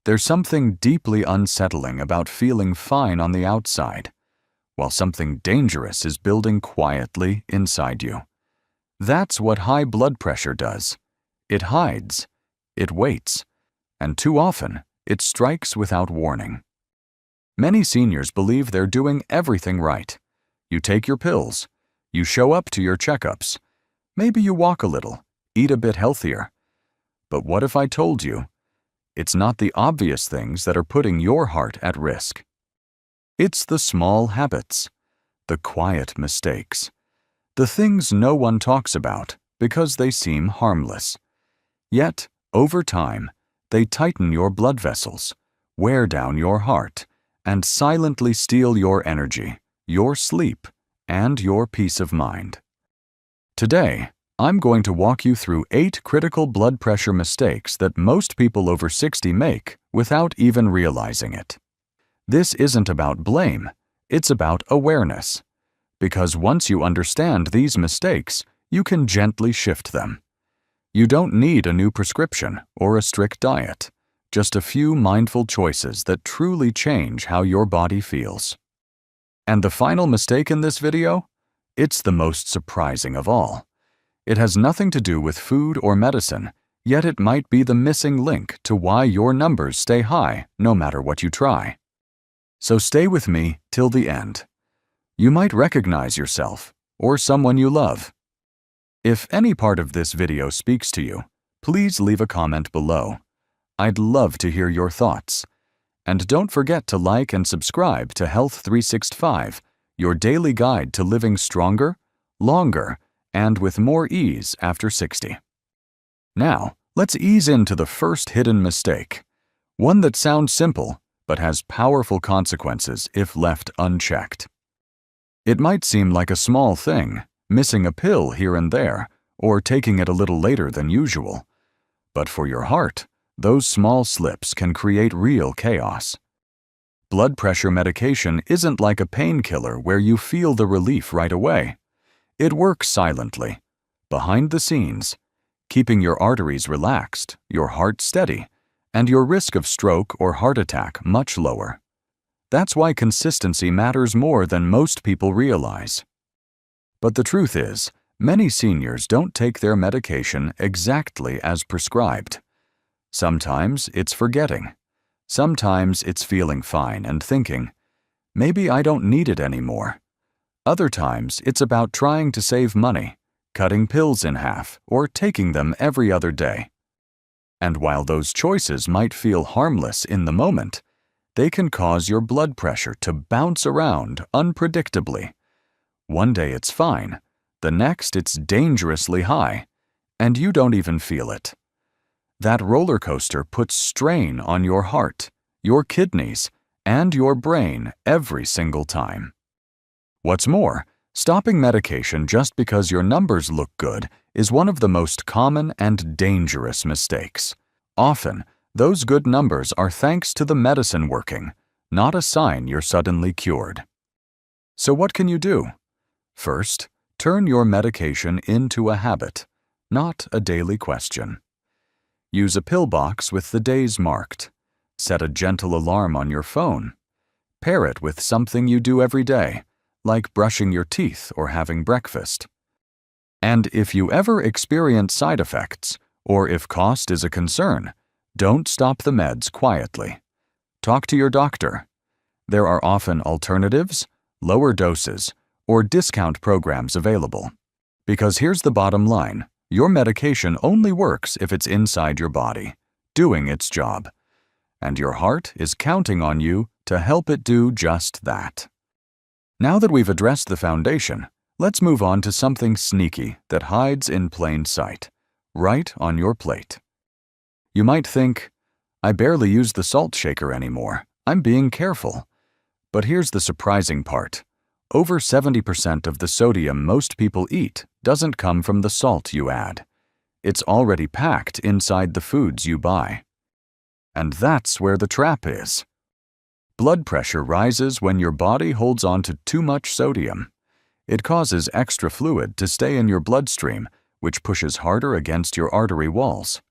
There's something deeply unsettling about feeling fine on the outside, while something dangerous is building quietly inside you. That's what high blood pressure does. It hides, it waits, and too often, it strikes without warning. Many seniors believe they're doing everything right. You take your pills, you show up to your checkups, maybe you walk a little, eat a bit healthier. But what if I told you, it's not the obvious things that are putting your heart at risk. It's the small habits, the quiet mistakes, the things no one talks about because they seem harmless. Yet, over time, they tighten your blood vessels, wear down your heart, and silently steal your energy, your sleep, and your peace of mind. Today, I'm going to walk you through 8 critical blood pressure mistakes that most people over 60 make without even realizing it. This isn't about blame, it's about awareness. Because once you understand these mistakes, you can gently shift them. You don't need a new prescription or a strict diet, just a few mindful choices that truly change how your body feels. And the final mistake in this video? It's the most surprising of all. It has nothing to do with food or medicine, yet it might be the missing link to why your numbers stay high no matter what you try. So stay with me till the end. You might recognize yourself or someone you love. If any part of this video speaks to you, please leave a comment below. I'd love to hear your thoughts. And don't forget to like and subscribe to Health 365, your daily guide to living stronger, longer, and with more ease after 60. Now, let's ease into the first hidden mistake, one that sounds simple but has powerful consequences if left unchecked. It might seem like a small thing, missing a pill here and there, or taking it a little later than usual. But for your heart, those small slips can create real chaos. Blood pressure medication isn't like a painkiller where you feel the relief right away. It works silently, behind the scenes, keeping your arteries relaxed, your heart steady, and your risk of stroke or heart attack much lower. That's why consistency matters more than most people realize. But the truth is, many seniors don't take their medication exactly as prescribed. Sometimes it's forgetting. Sometimes it's feeling fine and thinking, maybe I don't need it anymore. Other times it's about trying to save money, cutting pills in half, or taking them every other day. And while those choices might feel harmless in the moment, they can cause your blood pressure to bounce around unpredictably. One day it's fine, the next it's dangerously high, and you don't even feel it. That roller coaster puts strain on your heart, your kidneys, and your brain every single time. What's more, stopping medication just because your numbers look good is one of the most common and dangerous mistakes. Often, those good numbers are thanks to the medicine working, not a sign you're suddenly cured. So what can you do? First, turn your medication into a habit, not a daily question. Use a pill box with the days marked. Set a gentle alarm on your phone. Pair it with something you do every day, like brushing your teeth or having breakfast. And if you ever experience side effects, or if cost is a concern, don't stop the meds quietly. Talk to your doctor. There are often alternatives, lower doses, or discount programs available. Because here's the bottom line, your medication only works if it's inside your body, doing its job. And your heart is counting on you to help it do just that. Now that we've addressed the foundation, let's move on to something sneaky that hides in plain sight, right on your plate. You might think, I barely use the salt shaker anymore. I'm being careful. But here's the surprising part. Over 70% of the sodium most people eat doesn't come from the salt you add. It's already packed inside the foods you buy. And that's where the trap is. Blood pressure rises when your body holds on to too much sodium. It causes extra fluid to stay in your bloodstream, which pushes harder against your artery walls.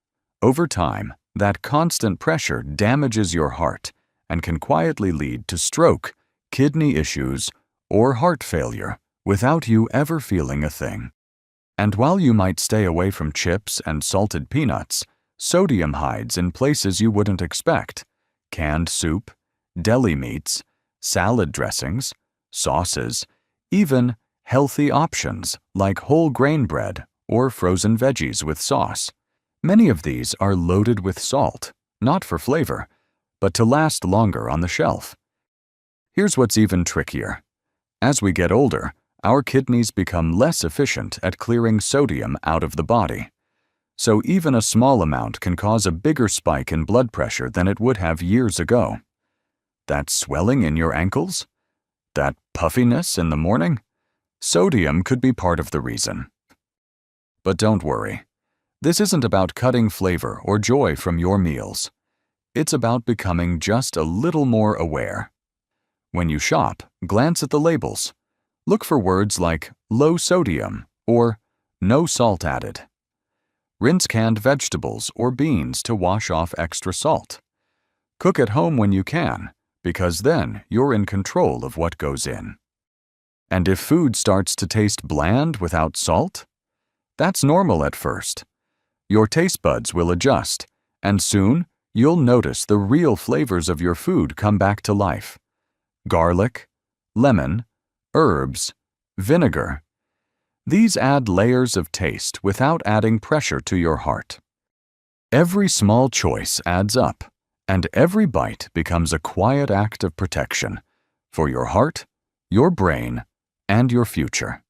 Over time, That constant pressure damages your heart and can quietly lead to stroke, kidney issues, or heart failure without you ever feeling a thing. And while you might stay away from chips and salted peanuts, sodium hides in places you wouldn't expect: canned soup, deli meats, salad dressings, sauces, even healthy options like whole grain bread or frozen veggies with sauce. Many of these are loaded with salt, not for flavor, but to last longer on the shelf. Here's what's even trickier. As we get older, our kidneys become less efficient at clearing sodium out of the body. So even a small amount can cause a bigger spike in blood pressure than it would have years ago. That swelling in your ankles? That puffiness in the morning? Sodium could be part of the reason. But don't worry. This isn't about cutting flavor or joy from your meals. It's about becoming just a little more aware. When you shop, glance at the labels. Look for words like low sodium or no salt added. Rinse canned vegetables or beans to wash off extra salt. Cook at home when you can, because then you're in control of what goes in. And if food starts to taste bland without salt, that's normal at first. Your taste buds will adjust, and soon you'll notice the real flavors of your food come back to life. Garlic, lemon, herbs, vinegar. These add layers of taste without adding pressure to your heart. Every small choice adds up, and every bite becomes a quiet act of protection for your heart, your brain, and your future.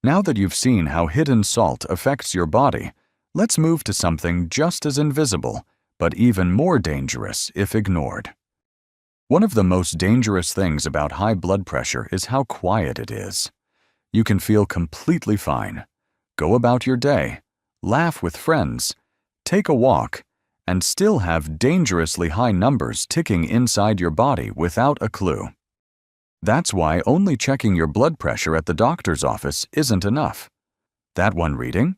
Now that you've seen how hidden salt affects your body, let's move to something just as invisible, but even more dangerous if ignored. One of the most dangerous things about high blood pressure is how quiet it is. You can feel completely fine, go about your day, laugh with friends, take a walk, and still have dangerously high numbers ticking inside your body without a clue. That's why only checking your blood pressure at the doctor's office isn't enough. That one reading?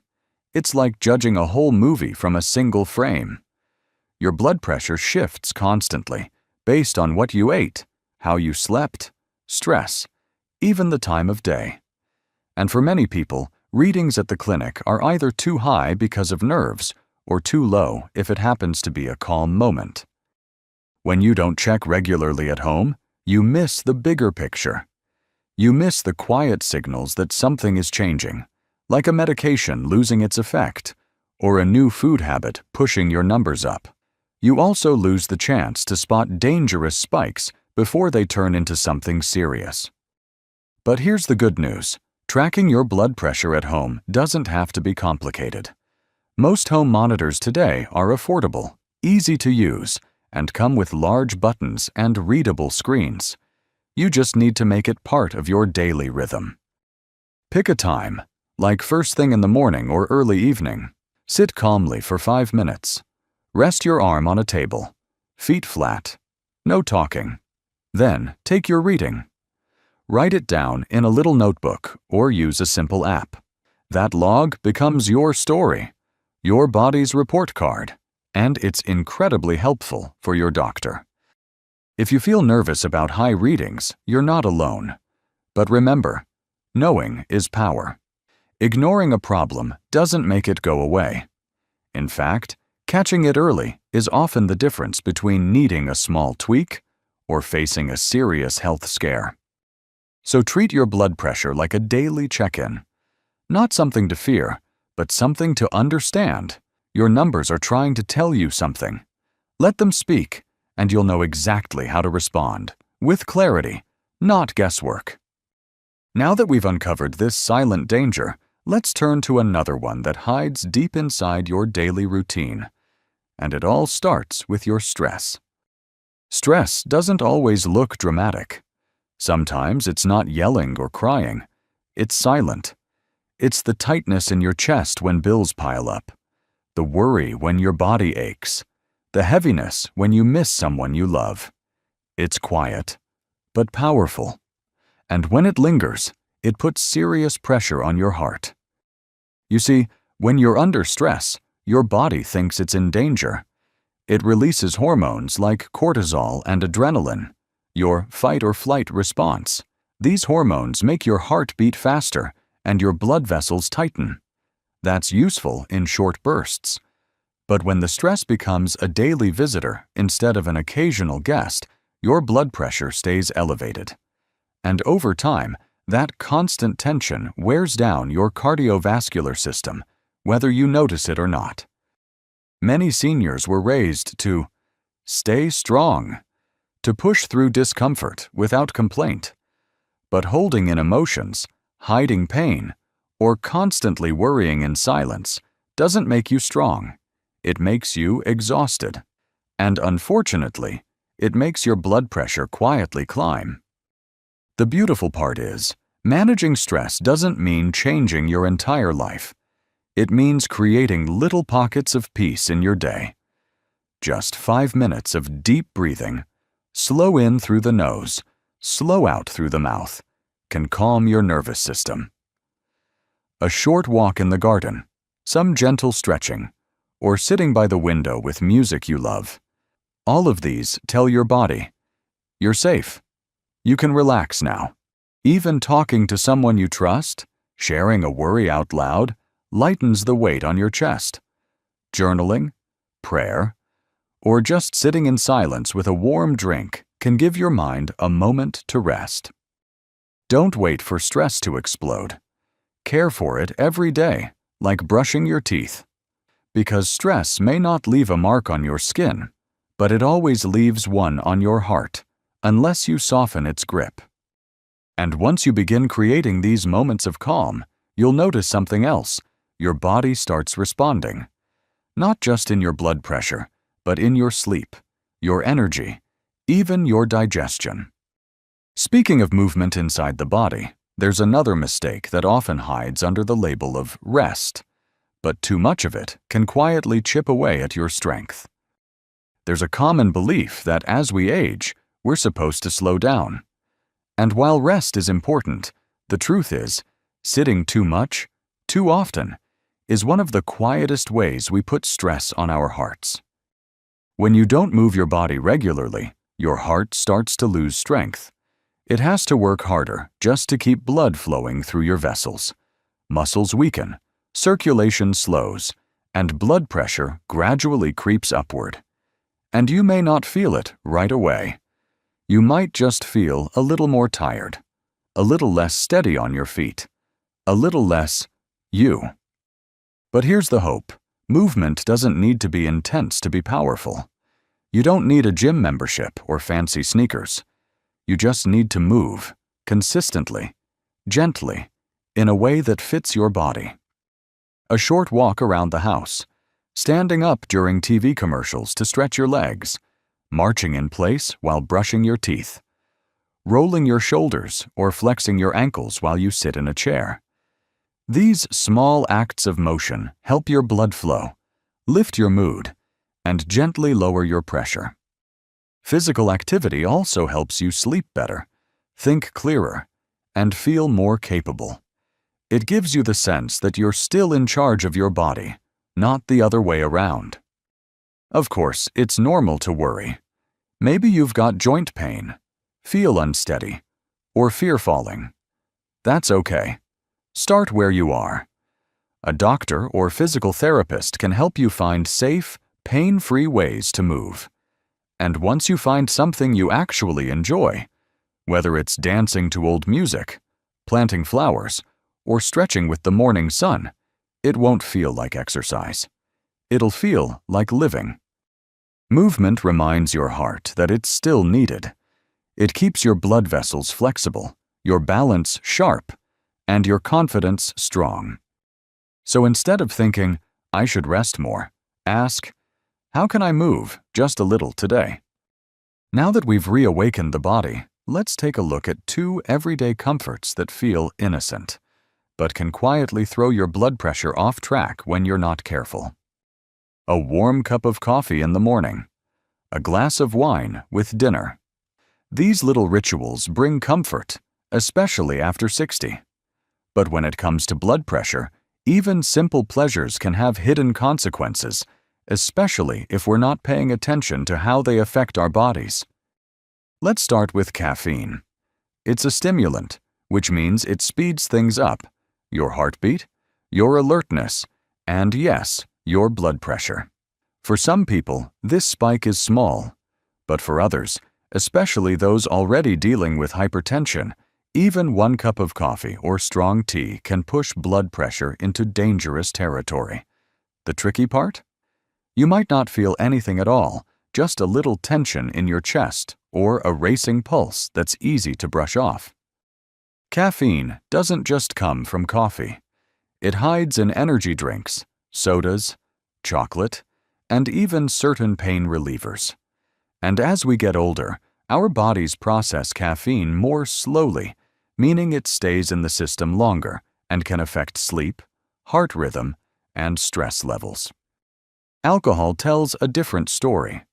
It's like judging a whole movie from a single frame. Your blood pressure shifts constantly, based on what you ate, how you slept, stress, even the time of day. And for many people, readings at the clinic are either too high because of nerves or too low if it happens to be a calm moment. When you don't check regularly at home, you miss the bigger picture. You miss the quiet signals that something is changing, like a medication losing its effect, or a new food habit pushing your numbers up. You also lose the chance to spot dangerous spikes before they turn into something serious. But here's the good news. Tracking your blood pressure at home doesn't have to be complicated. Most home monitors today are affordable, easy to use, and come with large buttons and readable screens. You just need to make it part of your daily rhythm. Pick a time, like first thing in the morning or early evening. Sit calmly for 5 minutes. Rest your arm on a table, feet flat, no talking. Then take your reading. Write it down in a little notebook or use a simple app. That log becomes your story, your body's report card, and it's incredibly helpful for your doctor. If you feel nervous about high readings, you're not alone. But remember, knowing is power. Ignoring a problem doesn't make it go away. In fact, catching it early is often the difference between needing a small tweak or facing a serious health scare. So treat your blood pressure like a daily check-in. Not something to fear, but something to understand. Your numbers are trying to tell you something. Let them speak, and you'll know exactly how to respond, with clarity, not guesswork. Now that we've uncovered this silent danger, let's turn to another one that hides deep inside your daily routine. And it all starts with your stress. Stress doesn't always look dramatic. Sometimes it's not yelling or crying. It's silent. It's the tightness in your chest when bills pile up, the worry when your body aches, the heaviness when you miss someone you love. It's quiet, but powerful. And when it lingers, it puts serious pressure on your heart. You see, when you're under stress, your body thinks it's in danger. It releases hormones like cortisol and adrenaline, your fight or flight response. These hormones make your heart beat faster and your blood vessels tighten. That's useful in short bursts. But when the stress becomes a daily visitor instead of an occasional guest, your blood pressure stays elevated. And over time, that constant tension wears down your cardiovascular system, whether you notice it or not. Many seniors were raised to stay strong, to push through discomfort without complaint. But holding in emotions, hiding pain, or constantly worrying in silence doesn't make you strong. It makes you exhausted. And unfortunately, it makes your blood pressure quietly climb. The beautiful part is, managing stress doesn't mean changing your entire life. It means creating little pockets of peace in your day. Just 5 minutes of deep breathing, slow in through the nose, slow out through the mouth, can calm your nervous system. A short walk in the garden, some gentle stretching, or sitting by the window with music you love. All of these tell your body, you're safe. You can relax now. Even talking to someone you trust, sharing a worry out loud, lightens the weight on your chest. Journaling, prayer, or just sitting in silence with a warm drink can give your mind a moment to rest. Don't wait for stress to explode. Care for it every day, like brushing your teeth. Because stress may not leave a mark on your skin, but it always leaves one on your heart, unless you soften its grip. And once you begin creating these moments of calm, you'll notice something else. Your body starts responding. Not just in your blood pressure, but in your sleep, your energy, even your digestion. Speaking of movement inside the body, there's another mistake that often hides under the label of rest, but too much of it can quietly chip away at your strength. There's a common belief that as we age, we're supposed to slow down. And while rest is important, the truth is, sitting too much, too often, is one of the quietest ways we put stress on our hearts. When you don't move your body regularly, your heart starts to lose strength. It has to work harder just to keep blood flowing through your vessels. Muscles weaken, circulation slows, and blood pressure gradually creeps upward. And you may not feel it right away. You might just feel a little more tired, a little less steady on your feet, a little less you. But here's the hope. Movement doesn't need to be intense to be powerful. You don't need a gym membership or fancy sneakers. You just need to move, consistently, gently, in a way that fits your body. A short walk around the house, standing up during TV commercials to stretch your legs, marching in place while brushing your teeth, rolling your shoulders or flexing your ankles while you sit in a chair. These small acts of motion help your blood flow, lift your mood, and gently lower your pressure. Physical activity also helps you sleep better, think clearer, and feel more capable. It gives you the sense that you're still in charge of your body, not the other way around. Of course, it's normal to worry. Maybe you've got joint pain, feel unsteady, or fear falling. That's okay. Start where you are. A doctor or physical therapist can help you find safe, pain-free ways to move. And once you find something you actually enjoy, whether it's dancing to old music, planting flowers, or stretching with the morning sun, it won't feel like exercise. It'll feel like living. Movement reminds your heart that it's still needed. It keeps your blood vessels flexible, your balance sharp, and your confidence strong. So instead of thinking, I should rest more, ask, how can I move just a little today? Now that we've reawakened the body, let's take a look at 2 everyday comforts that feel innocent, but can quietly throw your blood pressure off track when you're not careful. A warm cup of coffee in the morning. A glass of wine with dinner. These little rituals bring comfort, especially after 60. But when it comes to blood pressure, even simple pleasures can have hidden consequences, especially if we're not paying attention to how they affect our bodies. Let's start with caffeine. It's a stimulant, which means it speeds things up: your heartbeat, your alertness, and yes, your blood pressure. For some people, this spike is small, but for others, especially those already dealing with hypertension, even 1 cup of coffee or strong tea can push blood pressure into dangerous territory. The tricky part? You might not feel anything at all, just a little tension in your chest or a racing pulse that's easy to brush off. Caffeine doesn't just come from coffee. It hides in energy drinks, sodas, chocolate, and even certain pain relievers. And as we get older, our bodies process caffeine more slowly, meaning it stays in the system longer and can affect sleep, heart rhythm, and stress levels. Alcohol tells a different story.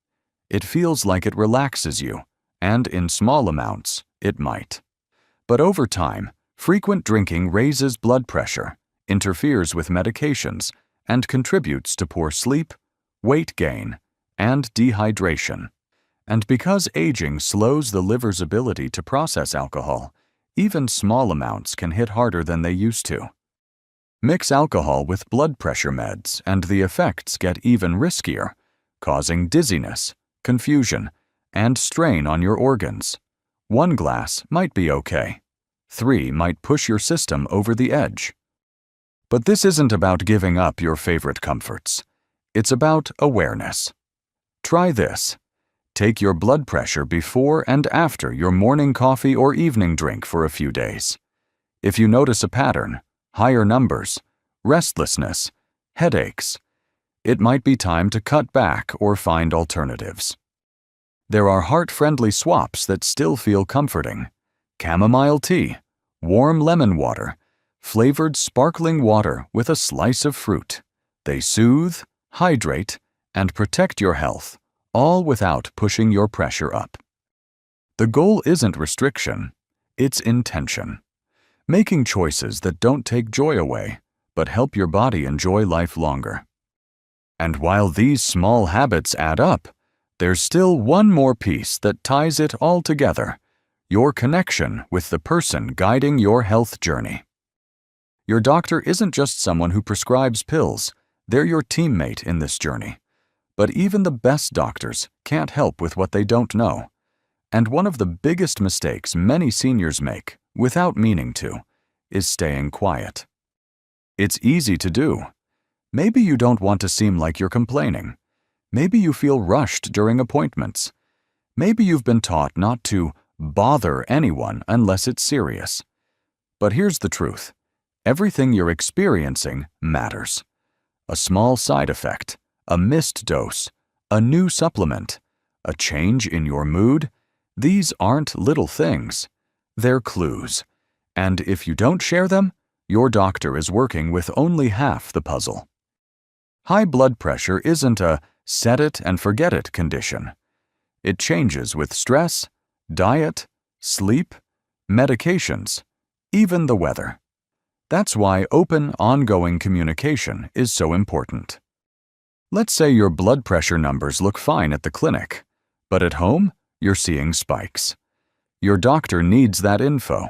It feels like it relaxes you, and in small amounts, it might. But over time, frequent drinking raises blood pressure, interferes with medications, and contributes to poor sleep, weight gain, and dehydration. And because aging slows the liver's ability to process alcohol, even small amounts can hit harder than they used to. Mix alcohol with blood pressure meds and the effects get even riskier, causing dizziness, confusion, and strain on your organs. 1 glass might be okay. 3 might push your system over the edge. But this isn't about giving up your favorite comforts. It's about awareness. Try this. Take your blood pressure before and after your morning coffee or evening drink for a few days. If you notice a pattern, higher numbers, restlessness, headaches, it might be time to cut back or find alternatives. There are heart-friendly swaps that still feel comforting: chamomile tea, warm lemon water, flavored sparkling water with a slice of fruit. They soothe, hydrate, and protect your health, all without pushing your pressure up. The goal isn't restriction, it's intention. Making choices that don't take joy away, but help your body enjoy life longer. And while these small habits add up, there's still one more piece that ties it all together: your connection with the person guiding your health journey. Your doctor isn't just someone who prescribes pills, they're your teammate in this journey. But even the best doctors can't help with what they don't know. And one of the biggest mistakes many seniors make, without meaning to, is staying quiet. It's easy to do. Maybe you don't want to seem like you're complaining. Maybe you feel rushed during appointments. Maybe you've been taught not to bother anyone unless it's serious. But here's the truth. Everything you're experiencing matters. A small side effect, a missed dose, a new supplement, a change in your mood, these aren't little things. They're clues. And if you don't share them, your doctor is working with only half the puzzle. High blood pressure isn't a set it and forget it condition. It changes with stress, diet, sleep, medications, even the weather. That's why open, ongoing communication is so important. Let's say your blood pressure numbers look fine at the clinic, but at home, you're seeing spikes. Your doctor needs that info.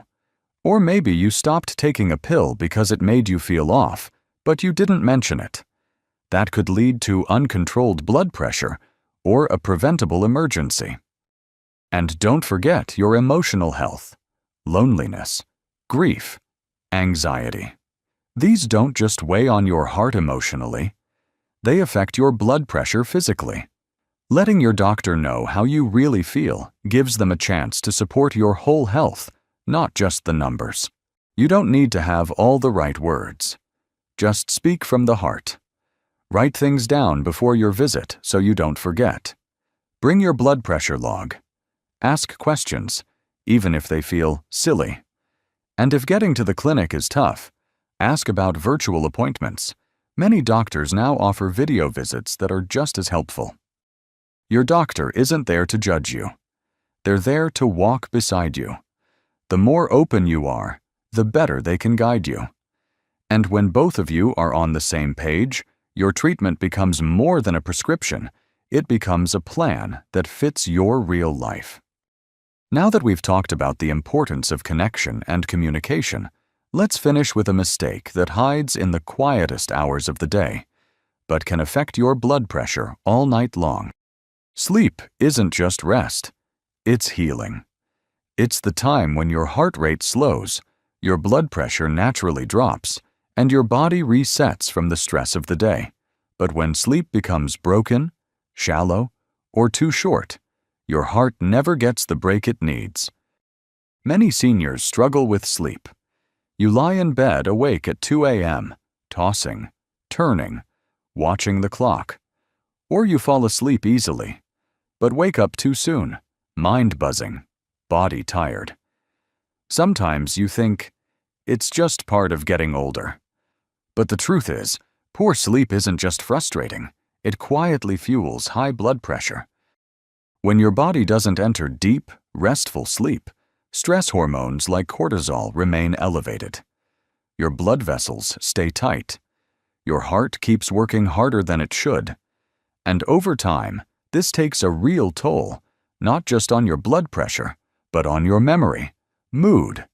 Or maybe you stopped taking a pill because it made you feel off, but you didn't mention it. That could lead to uncontrolled blood pressure or a preventable emergency. And don't forget your emotional health, loneliness, grief, anxiety. These don't just weigh on your heart emotionally. They affect your blood pressure physically. Letting your doctor know how you really feel gives them a chance to support your whole health, not just the numbers. You don't need to have all the right words. Just speak from the heart. Write things down before your visit so you don't forget. Bring your blood pressure log. Ask questions, even if they feel silly. And if getting to the clinic is tough, ask about virtual appointments. Many doctors now offer video visits that are just as helpful. Your doctor isn't there to judge you. They're there to walk beside you. The more open you are, the better they can guide you. And when both of you are on the same page, Your treatment becomes more than a prescription. It becomes a plan that fits your real life. Now that we've talked about the importance of connection and communication, let's finish with a mistake that hides in the quietest hours of the day, but can affect your blood pressure all night long. Sleep isn't just rest, it's healing. It's the time when your heart rate slows, your blood pressure naturally drops, and your body resets from the stress of the day. But when sleep becomes broken, shallow, or too short, your heart never gets the break it needs. Many seniors struggle with sleep. You lie in bed awake at 2 a.m., tossing, turning, watching the clock. Or you fall asleep easily, but wake up too soon, mind buzzing, body tired. Sometimes you think, it's just part of getting older. But the truth is, poor sleep isn't just frustrating, it quietly fuels high blood pressure. When your body doesn't enter deep, restful sleep, stress hormones like cortisol remain elevated. Your blood vessels stay tight. Your heart keeps working harder than it should. And over time, this takes a real toll, not just on your blood pressure, but on your memory, mood,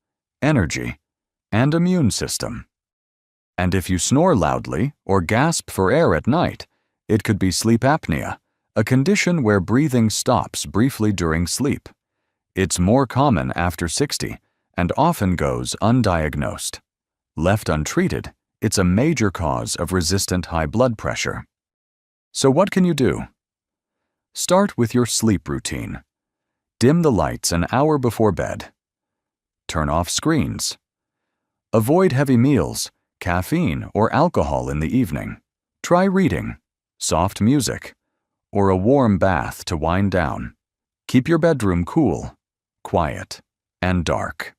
energy, and immune system. And if you snore loudly or gasp for air at night, it could be sleep apnea, a condition where breathing stops briefly during sleep. It's more common after 60 and often goes undiagnosed. Left untreated, it's a major cause of resistant high blood pressure. So what can you do? Start with your sleep routine. Dim the lights an hour before bed. Turn off screens. Avoid heavy meals, caffeine, or alcohol in the evening. Try reading, soft music, or a warm bath to wind down. Keep your bedroom cool, quiet, and dark.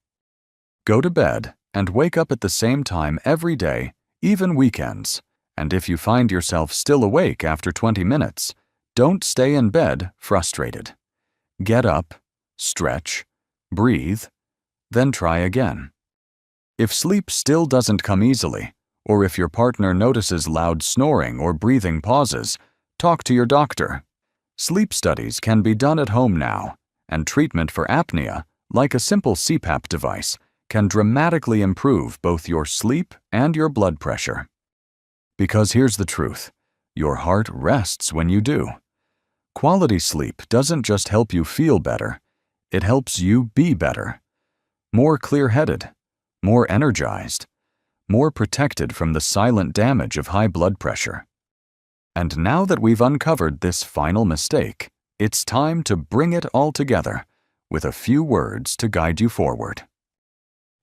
Go to bed and wake up at the same time every day, even weekends. And if you find yourself still awake after 20 minutes, don't stay in bed frustrated. Get up, stretch, breathe, then try again. If sleep still doesn't come easily, or if your partner notices loud snoring or breathing pauses, talk to your doctor. Sleep studies can be done at home now, and treatment for apnea, like a simple CPAP device, can dramatically improve both your sleep and your blood pressure. Because here's the truth, your heart rests when you do. Quality sleep doesn't just help you feel better, it helps you be better. More clear-headed, more energized, more protected from the silent damage of high blood pressure. And now that we've uncovered this final mistake, it's time to bring it all together with a few words to guide you forward.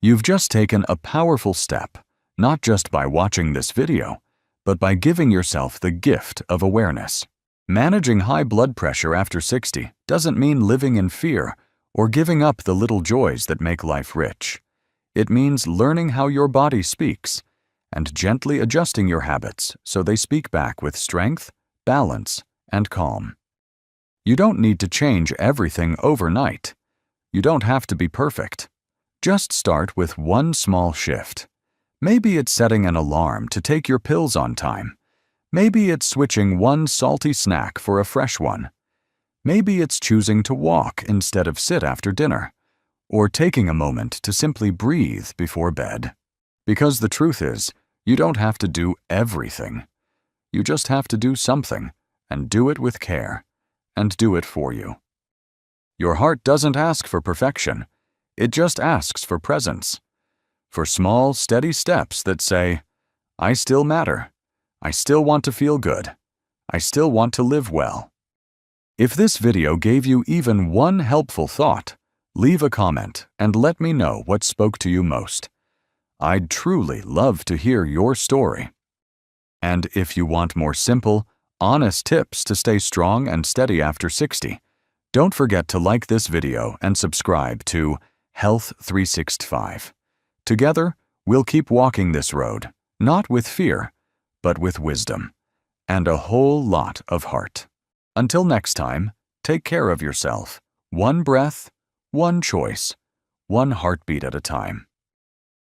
You've just taken a powerful step, not just by watching this video, but by giving yourself the gift of awareness. Managing high blood pressure after 60 doesn't mean living in fear or giving up the little joys that make life rich. It means learning how your body speaks and gently adjusting your habits so they speak back with strength, balance, and calm. You don't need to change everything overnight. You don't have to be perfect. Just start with one small shift. Maybe it's setting an alarm to take your pills on time. Maybe it's switching one salty snack for a fresh one. Maybe it's choosing to walk instead of sit after dinner, or taking a moment to simply breathe before bed. Because the truth is, you don't have to do everything. You just have to do something, and do it with care, and do it for you. Your heart doesn't ask for perfection. It just asks for presence. For small, steady steps that say, I still matter. I still want to feel good. I still want to live well. If this video gave you even one helpful thought, leave a comment and let me know what spoke to you most. I'd truly love to hear your story. And if you want more simple, honest tips to stay strong and steady after 60, don't forget to like this video and subscribe to Health 365. Together, we'll keep walking this road, not with fear, but with wisdom, and a whole lot of heart. Until next time, take care of yourself, one breath, one choice, one heartbeat at a time.